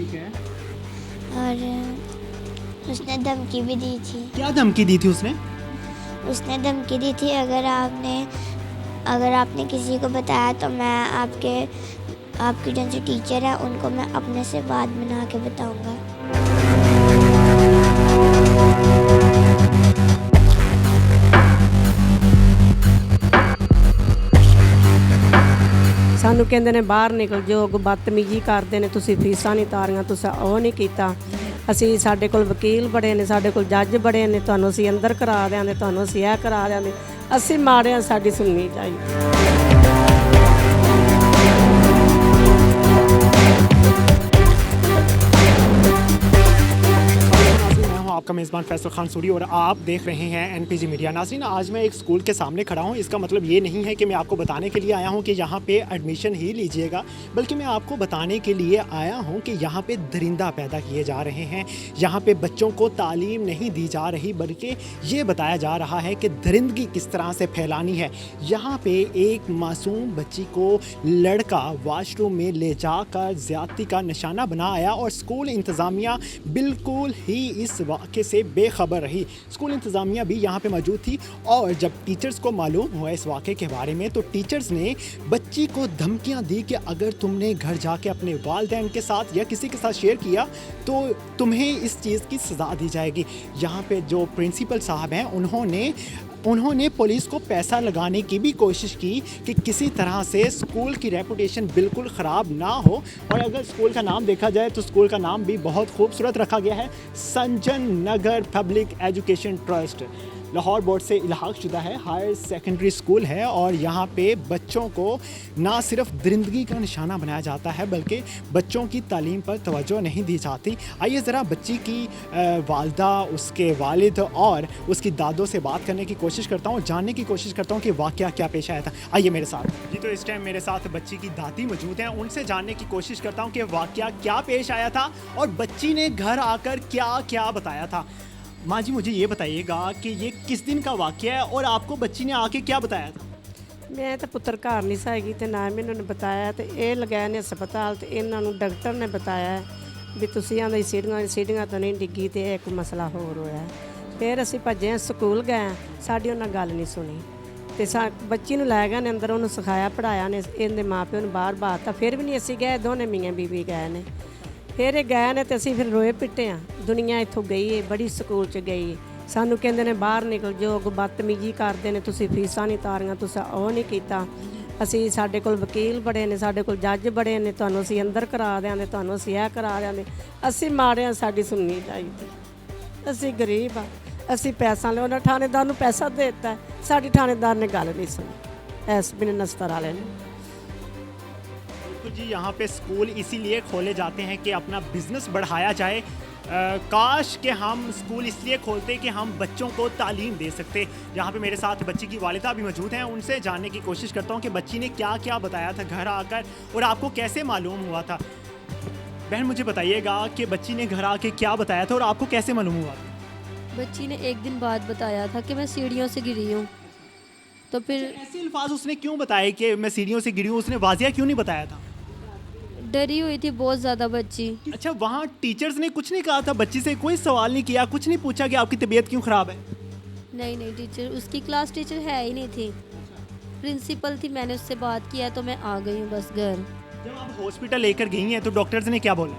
ठीक है। और उसने धमकी भी दी थी। क्या धमकी दी थी उसने? उसने धमकी दी थी अगर आपने किसी को बताया तो मैं आपके जो टीचर है उनको मैं अपने से बात बना के बताऊंगा। ਸਾਨੂੰ ਕਹਿੰਦੇ ਨੇ ਬਾਹਰ ਨਿਕਲ ਜਾਓ, ਬਦਤਮੀਜ਼ੀ ਕਰਦੇ ਨੇ, ਤੁਸੀਂ ਫੀਸਾਂ ਨਹੀਂ ਤਾਰੀਆਂ, ਤੁਸੀਂ ਉਹ ਨਹੀਂ ਕੀਤਾ। ਅਸੀਂ ਸਾਡੇ ਕੋਲ ਵਕੀਲ ਬੜੇ ਨੇ, ਸਾਡੇ ਕੋਲ ਜੱਜ ਬੜੇ ਨੇ, ਤੁਹਾਨੂੰ ਅਸੀਂ ਅੰਦਰ ਕਰਾ ਦਿਆਂਗੇ, ਤੁਹਾਨੂੰ ਅਸੀਂ ਇਹ ਕਰਾ ਦਿਆਂਗੇ। ਅਸੀਂ ਮਾੜੇ ਹਾਂ, ਸਾਡੀ ਸੁਣਨੀ ਚਾਹੀਦੀ। आपका मेज़बान फैसल खान सूरी और आप देख रहे हैं एनपीजी मीडिया। नाज़रीन, आज मैं एक स्कूल के सामने खड़ा हूं। इसका मतलब ये नहीं है कि मैं आपको बताने के लिए आया हूं कि यहां पे एडमिशन ही लीजिएगा, बल्कि मैं आपको बताने के लिए आया हूं कि यहां पे दरिंदा पैदा किए जा रहे हैं। यहां पे बच्चों को तालीम नहीं दी जा रही, बल्कि ये बताया जा रहा है कि दरिंदगी किस तरह से फैलानी है। यहाँ पे एक मासूम बच्ची को लड़का वाशरूम में ले जाकर ज़्यादती का निशाना बनाया और स्कूल इंतज़ामिया बिल्कुल ही इस वाक़े से बेखबर रही। स्कूल इंतज़ामिया भी यहाँ पे मौजूद थी और जब टीचर्स को मालूम हुआ इस वाक़े के बारे में तो टीचर्स ने बच्ची को धमकियाँ दी कि अगर तुमने घर जाके अपने वालिदैन के साथ या किसी के साथ शेयर किया तो तुम्हें इस चीज़ की सज़ा दी जाएगी। यहाँ पे जो प्रिंसिपल साहब हैं उन्होंने पुलिस को पैसा लगाने की भी कोशिश की कि किसी तरह से स्कूल की रेपुटेशन बिल्कुल ख़राब ना हो। और अगर स्कूल का नाम देखा जाए तो स्कूल का नाम भी बहुत खूबसूरत रखा गया है, Sanjan Nagar public education trust. Lahore board से इल्हाक शुदा है, हायर सेकेंडरी स्कूल है और यहाँ पे बच्चों को ना सिर्फ दरिंदगी का निशाना बनाया जाता है बल्कि बच्चों की तालीम पर तवज्जो नहीं दी जाती। आइए ज़रा बच्ची की वालदा, उसके वालिद और उसकी दादों से बात करने की कोशिश करता हूँ, जानने की कोशिश करता हूँ कि वाक़या क्या पेश आया था। आइए मेरे साथ जी। तो इस टाइम मेरे साथ बच्ची की दादी मौजूद हैं, उनसे जानने की कोशिश करता हूँ कि वाक़या क्या पेश आया था और बच्ची ने घर आकर क्या क्या बताया था। माँ जी, मुझे ये बताइएगा कि ये किस दिन का वाक़या है और आपको बच्ची ने आके क्या बताया था? ਮੈਂ ਤਾਂ ਪੁੱਤਰ ਘਰ ਨਹੀਂ ਸਾਗੀ ਤੇ ਨਾ ਮੈਨੂੰ ਨੇ ਬਤਾਇਆ ਤੇ ਇਹ ਲਗਾਇਆ ਨੇ ਹਸਪਤਾਲ ਤੇ ਇਹਨਾਂ ਨੂੰ ਡਾਕਟਰ ਨੇ ਬਤਾਇਆ ਵੀ ਤੁਸੀਂ ਆਂਦੇ ਸੀੜੀਆਂ ਤੋਂ ਨਹੀਂ ਡਿੱਗੀ ਤੇ ਇੱਕ ਮਸਲਾ ਹੋਰ ਹੋਇਆ। ਫਿਰ ਅਸੀਂ ਭੱਜੇ ਸਕੂਲ ਗਏ, ਸਾਡੀ ਉਹਨਾਂ ਗੱਲ ਨਹੀਂ ਸੁਣੀ ਤੇ ਬੱਚੀ ਨੂੰ ਲੈ ਗਏ ਨੇ ਅੰਦਰ, ਉਹਨੂੰ ਸਿਖਾਇਆ ਪੜਾਇਆ ਨੇ, ਇਹਦੇ ਮਾਪਿਓ ਨੂੰ ਬਾਹਰ ਬਾਤਾ। ਫਿਰ ਵੀ ਨਹੀਂ ਅਸੀਂ ਗਏ, ਦੋਨੇ ਮੀਆਂ ਬੀਬੀ ਗਏ ਨੇ। ਫਿਰ ਇਹ ਗਏ ਨੇ ਤੇ ਅਸੀਂ ਫਿਰ ਰੋਏ ਪਿੱਟੇ ਆ। ਦੁਨੀਆ ਇੱਥੋਂ ਗਈ ਹੈ, ਬੜੀ ਸਕੂਲ 'ਚ ਗਈ ਹੈ। ਸਾਨੂੰ ਕਹਿੰਦੇ ਨੇ ਬਾਹਰ ਨਿਕਲ ਜਾਓ, ਬਦਤਮੀਜ਼ੀ ਕਰਦੇ ਨੇ, ਤੁਸੀਂ ਫੀਸਾਂ ਨਹੀਂ ਤਾਰੀਆਂ, ਤੁਸੀਂ ਉਹ ਨਹੀਂ ਕੀਤਾ। ਅਸੀਂ ਸਾਡੇ ਕੋਲ ਵਕੀਲ ਬੜੇ ਨੇ, ਸਾਡੇ ਕੋਲ ਜੱਜ ਬੜੇ ਨੇ, ਤੁਹਾਨੂੰ ਅਸੀਂ ਅੰਦਰ ਕਰਾ ਦਿਆਂਗੇ, ਤੁਹਾਨੂੰ ਅਸੀਂ ਇਹ ਕਰਾ ਦਿਆਂਗੇ। ਅਸੀਂ ਮਾੜੇ ਹਾਂ, ਸਾਡੀ ਸੁਣਨੀ ਚਾਹੀਦੀ। ਅਸੀਂ ਗਰੀਬ ਆ, ਅਸੀਂ ਪੈਸਾ ਲਿਆ, ਉਹਨਾਂ ਥਾਣੇਦਾਰ ਨੂੰ ਪੈਸਾ ਦੇ ਦਿੱਤਾ, ਸਾਡੀ ਥਾਣੇਦਾਰ ਨੇ ਗੱਲ ਨਹੀਂ ਸੁਣੀ, ਐਸ ਬਿਨ ਨਸਤਰ ਵਾਲੇ ਨੇ। जी, यहाँ पे स्कूल इसीलिए खोले जाते हैं कि अपना बिजनेस बढ़ाया जाए। काश कि हम स्कूल इसलिए खोलते कि हम बच्चों को तालीम दे सकते। यहाँ पे मेरे साथ बच्ची की वालिदा भी मौजूद हैं, उनसे जानने की कोशिश करता हूँ कि बच्ची ने क्या क्या बताया था घर आकर और आपको कैसे मालूम हुआ था। बहन, मुझे बताइएगा कि बच्ची ने घर आके क्या बताया था और आपको कैसे मालूम हुआ था? बच्ची ने एक दिन बाद बताया था कि मैं सीढ़ियों से गिरी हूँ। तो फिर ऐसे अल्फाज उसने क्यों बताए कि मैं सीढ़ियों से गिरी हूँ? उसने वाजिया क्यों नहीं बताया था? डरी हुई थी बहुत ज़्यादा बच्ची। अच्छा, वहाँ टीचर्स ने कुछ नहीं कहा था? बच्ची से कोई सवाल नहीं किया, कुछ नहीं पूछा कि आपकी तबीयत क्यों ख़राब है? नहीं, टीचर, उसकी क्लास टीचर है ही नहीं थी, प्रिंसिपल थी। मैंने उससे बात किया तो मैं आ गई हूँ बस घर। जब आप हॉस्पिटल लेकर गई हैं तो डॉक्टर्स ने क्या बोला?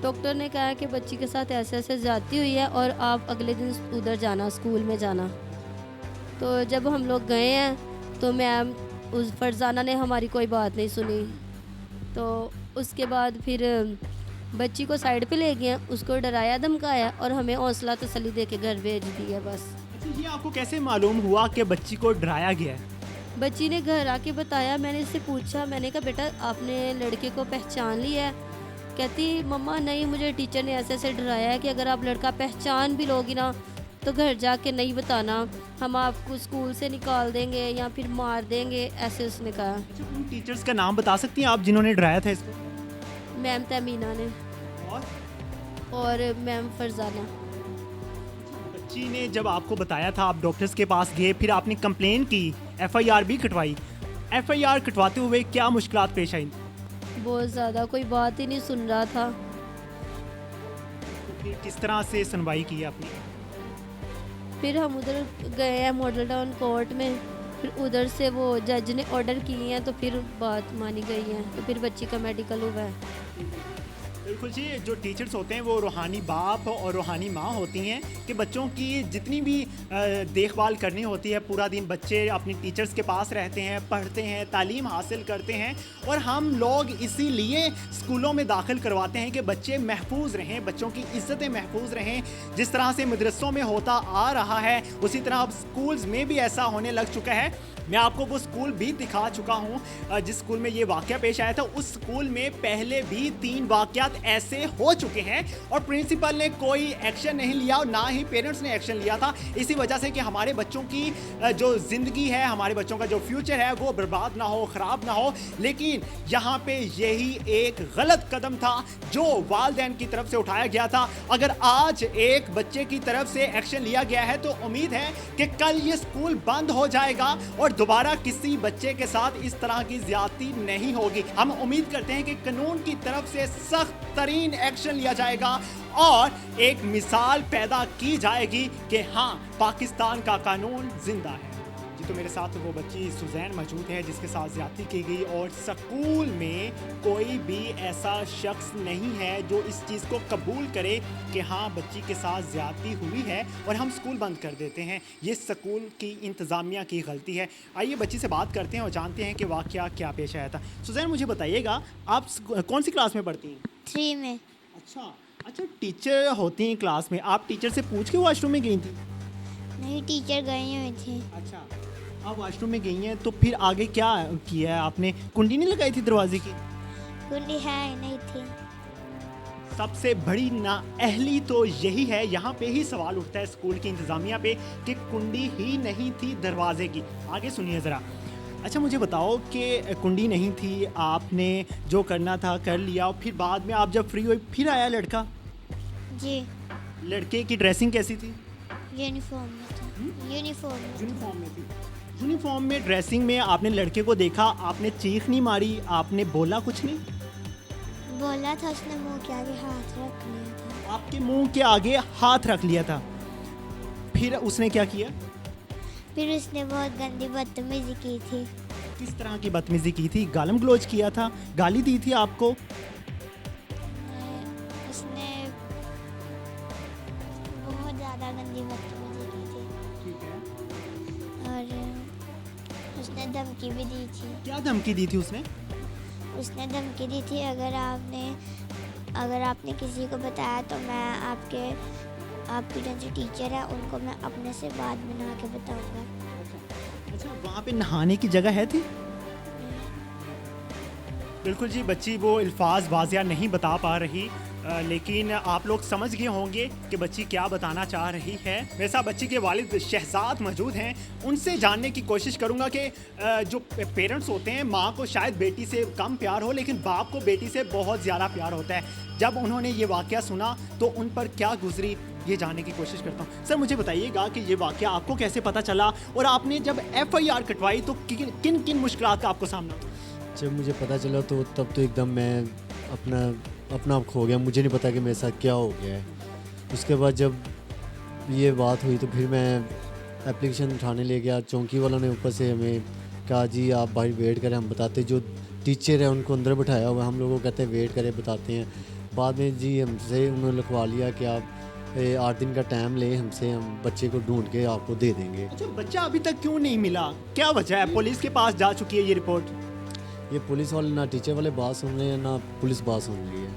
डॉक्टर ने कहा कि बच्ची के साथ ऐसे ऐसे ज़्यादती हुई है और आप अगले दिन उधर जाना, स्कूल में जाना। तो जब हम लोग गए हैं तो मैम उस फरजाना ने हमारी कोई बात नहीं सुनी। तो उसके बाद फिर बच्ची को साइड पे ले गए, उसको डराया धमकाया और हमें हौसला तसल्ली दे के घर भेज दिया बस। अच्छा, ये आपको कैसे मालूम हुआ कि बच्ची को डराया गया है? बच्ची ने घर आके बताया। मैंने इससे पूछा, मैंने कहा बेटा आपने लड़के को पहचान लिया है? कहती मम्मा नहीं, मुझे टीचर ने ऐसे ऐसे डराया है कि अगर आप लड़का पहचान भी लोगी ना तो घर जाके नहीं बताना, हम आपको स्कूल से निकाल देंगे या फिर मार देंगे, ऐसे उसने कहा। अच्छा, उन टीचर्स का नाम बता सकती हैं आप जिन्होंने डराया था इसको? मैम तमीना ने और मैम फरजाना। बच्ची ने जब आपको बताया था, आप डॉक्टर्स के पास गए, फिर आपने कंप्लेन की, FIR भी कटवाई। FIR कटवाते हुए क्या मुश्किलात पेश आई? बहुत ज़्यादा, कोई बात ही नहीं सुन रहा था। फिर किस तरह से सुनवाई की आपने? फिर हम उधर गए हैं मॉडल टाउन कोर्ट में, फिर उधर से वो जज ने ऑर्डर किए हैं तो फिर बात मानी गई है, तो फिर बच्ची का मेडिकल हुआ है। बिल्कुल जी, जो टीचर्स होते हैं वो रूहानी बाप और रूहानी माँ होती हैं कि बच्चों की जितनी भी देखभाल करनी होती है, पूरा दिन बच्चे अपने टीचर्स के पास रहते हैं, पढ़ते हैं, तालीम हासिल करते हैं और हम लोग इसीलिए स्कूलों में दाखिल करवाते हैं कि बच्चे महफूज रहें, बच्चों की इज़्ज़तें महफूज रहें। जिस तरह से मदरसों में होता आ रहा है उसी तरह अब स्कूल्स में भी ऐसा होने लग चुका है। मैं आपको वो स्कूल भी दिखा चुका हूँ जिस स्कूल में ये वाक़या पेश आया था। उस स्कूल में पहले भी 3 वाक़यात ऐसे हो चुके हैं और प्रिंसिपल ने कोई एक्शन नहीं लिया और ना ही पेरेंट्स ने एक्शन लिया था, इसी वजह से कि हमारे बच्चों की जो ज़िंदगी है, हमारे बच्चों का जो फ्यूचर है वो बर्बाद ना हो, ख़राब ना हो। लेकिन यहाँ पे यही एक गलत कदम था जो वालिदैन की तरफ से उठाया गया था। अगर आज एक बच्चे की तरफ से एक्शन लिया गया है तो उम्मीद है कि कल ये स्कूल बंद हो जाएगा और दोबारा किसी बच्चे के साथ इस तरह की ज्यादती नहीं होगी। हम उम्मीद करते हैं कि कानून की तरफ से सख्त तरीन एक्शन लिया जाएगा और एक मिसाल पैदा की जाएगी कि हाँ, पाकिस्तान का कानून जिंदा है। जी, तो मेरे साथ वो बच्ची सुजैन मौजूद है जिसके साथ ज्यादती की गई और स्कूल में कोई भी ऐसा शख्स नहीं है जो इस चीज़ को कबूल करे कि हाँ, बच्ची के साथ ज्यादती हुई है और हम स्कूल बंद कर देते हैं। ये स्कूल की इंतज़ामिया की गलती है। आइए बच्ची से बात करते हैं और जानते हैं कि वाक़या क्या पेश आया था। सुजैन, मुझे बताइएगा आप कौन सी क्लास में पढ़ती हैं? 3 में। अच्छा, टीचर होती हैं क्लास में, आप टीचर से पूछ के वॉशरूम में गई थी? नहीं, टीचर गई हुई थी। अच्छा, आप वॉशरूम में गई हैं तो फिर आगे क्या किया है आपने? कुंडी नहीं लगाई थी दरवाजे की? कुंडी है ही नहीं थी। सबसे बड़ी नाअहली तो यही है, यहाँ पे ही सवाल उठता है स्कूल की इंतज़ामिया पे कि कुंडी ही नहीं थी दरवाजे की। आगे सुनिए ज़रा। अच्छा, मुझे बताओ कि कुंडी नहीं थी, आपने जो करना था कर लिया और फिर बाद में आप जब फ्री हुई फिर आया लड़का? जी, लड़के की ड्रेसिंग कैसी थी? यूनिफॉर्म में था। यूनिफॉर्म में। यूनिफॉर्म में ड्रेसिंग में आपने लड़के को देखा, आपने चीख नहीं मारी, आपने बोला कुछ नहीं? बोला था, उसने मुंह के आगे हाथ रख लिया था। आपके मुंह के आगे हाथ रख लिया था, फिर उसने क्या किया? फिर उसने बहुत गंदी बदतमीजी की थी। किस तरह की बदतमीजी की थी? गालम गलोच किया था, गाली दी थी आपको? उसने बहुत ज़्यादा गंदी बदतमीजी की थी। ठीक है। और उसने धमकी भी दी थी। क्या धमकी दी थी उसने? उसने धमकी दी थी, अगर आपने किसी को बताया तो मैं आपकी जो टीचर है उनको मैं अपने से बात बना के बताऊंगा। अच्छा, वहाँ पे नहाने की जगह है थी? बिल्कुल जी, बच्ची वो अल्फाज वाज़िया नहीं बता पा रही, लेकिन आप लोग समझ गए होंगे कि बच्ची क्या बताना चाह रही है। मेरे साथ बच्ची के वालिद शहजाद मौजूद हैं, उनसे जानने की कोशिश करूंगा कि जो पेरेंट्स होते हैं, माँ को शायद बेटी से कम प्यार हो लेकिन बाप को बेटी से बहुत ज़्यादा प्यार होता है। जब उन्होंने ये वाक़या सुना तो उन पर क्या गुजरी, ये जानने की कोशिश करता हूँ। सर, मुझे बताइएगा कि ये वाक़या आपको कैसे पता चला और आपने जब FIR कटवाई तो किन किन मुश्किलात का आपको सामना हुआ? जब मुझे पता चला तो तब तो एकदम मैं अपना आप खो गया, मुझे नहीं पता कि मेरे साथ क्या हो गया है। उसके बाद जब ये बात हुई तो फिर मैं एप्लीकेशन उठाने ले गया। चौकी वालों ने ऊपर से हमें कहा जी आप बाहर वेट करें, हम बताते। जो टीचर है उनको अंदर बिठाया हुआ, हम लोगों को कहते हैं वेट करें, बताते हैं। बाद में जी हमसे उन्होंने लिखवा लिया कि आप 8 दिन का टाइम ले हमसे, हम बच्चे को ढूंढ के आपको दे देंगे। अच्छा, बच्चा अभी तक क्यों नहीं मिला, क्या वजह है? पुलिस के पास जा चुकी है ये रिपोर्ट? ये पुलिस वाले ना टीचर वाले बात सुन रहे हैं ना पुलिस बात सुन रही है,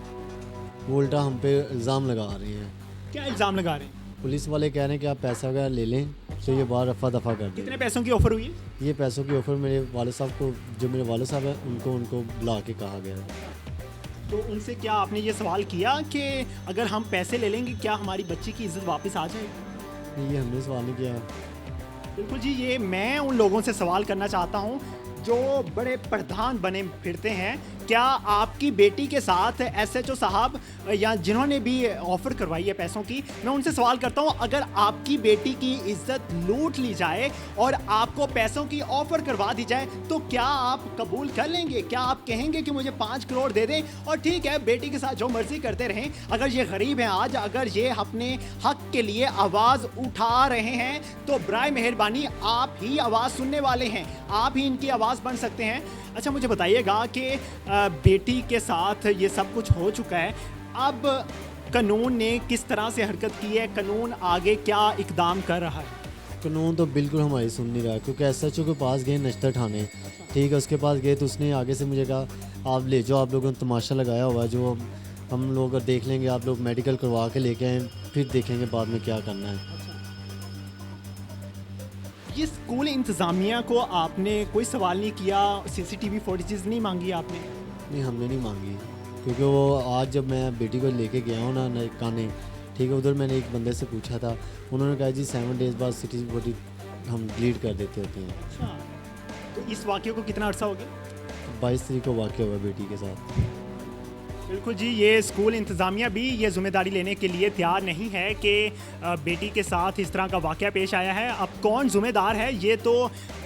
वो उल्टा हम पे इल्ज़ाम लगा रहे हैं। क्या इल्ज़ाम लगा रहे हैं? पुलिस वाले कह रहे हैं कि आप पैसा वगैरह ले लें तो ये बाहर रफा दफा कर दें। कितने पैसों की ऑफ़र हुई है? ये पैसों की ऑफ़र मेरे वाले साहब को, जो मेरे वाले साहब हैं उनको बुला के कहा गया है। तो उनसे क्या आपने ये सवाल किया कि अगर हम पैसे ले लेंगे क्या हमारी बच्ची की इज्जत वापस आ जाएगी? ये हमने सवाल नहीं किया। बिल्कुल जी, ये मैं उन लोगों से सवाल करना चाहता हूँ जो बड़े प्रधान बने फिरते हैं, क्या आपकी बेटी के साथ एसएचओ साहब या जिन्होंने भी ऑफ़र करवाई है पैसों की, मैं उनसे सवाल करता हूं, अगर आपकी बेटी की इज्जत लूट ली जाए और आपको पैसों की ऑफ़र करवा दी जाए तो क्या आप कबूल कर लेंगे? क्या आप कहेंगे कि मुझे 5 करोड़ दे दें और ठीक है बेटी के साथ जो मर्जी करते रहें? अगर ये गरीब हैं आज, अगर ये अपने हक के लिए आवाज़ उठा रहे हैं तो बराए मेहरबानी आप ही आवाज़ सुनने वाले हैं, आप ही इनकी आवाज़ बन सकते हैं। अच्छा मुझे बताइएगा कि बेटी के साथ ये सब कुछ हो चुका है, अब कानून ने किस तरह से हरकत की है, कानून आगे क्या इकदाम कर रहा है? कानून तो बिल्कुल हमारी सुन नहीं रहा, क्योंकि एसएचओ के पास गए नश्तर ठाणे, ठीक है, उसके पास गए तो उसने आगे से मुझे कहा आप ले जाओ, आप लोगों ने तमाशा लगाया हुआ है, जो हम लोग देख लेंगे, आप लोग मेडिकल करवा के लेके आए, फिर देखेंगे बाद में क्या करना है। ये स्कूल इंतज़ामिया को आपने कोई सवाल नहीं किया, सीसीटीवी फुटेजेस नहीं मांगी आपने? नहीं, हमने नहीं मांगी, क्योंकि वो आज जब मैं बेटी को लेके गया हूँ ना काने, ठीक है, उधर मैंने एक बंदे से पूछा था, उन्होंने कहा जी 7 डेज़ बाद सिटी बॉडी हम डिलीट कर देते होते हैं। अच्छा, तो इस वाक़े को कितना अर्सा हो गया? 22 तारीख को वाक़या हुआ बेटी के साथ। बिल्कुल जी, ये स्कूल इंतज़ामिया भी ये ज़िम्मेदारी लेने के लिए तैयार नहीं है कि बेटी के साथ इस तरह का वाक़या पेश आया है। अब कौन ज़िम्मेदार है ये तो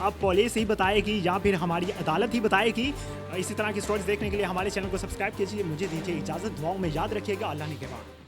अब पुलिस ही बताएगी या फिर हमारी अदालत ही बताएगी। इसी तरह की स्टोरीज़ देखने के लिए हमारे चैनल को सब्सक्राइब कीजिए। मुझे दीजिए इजाज़त, दुआओं में याद रखिएगा। अल्लाह ने के बाद।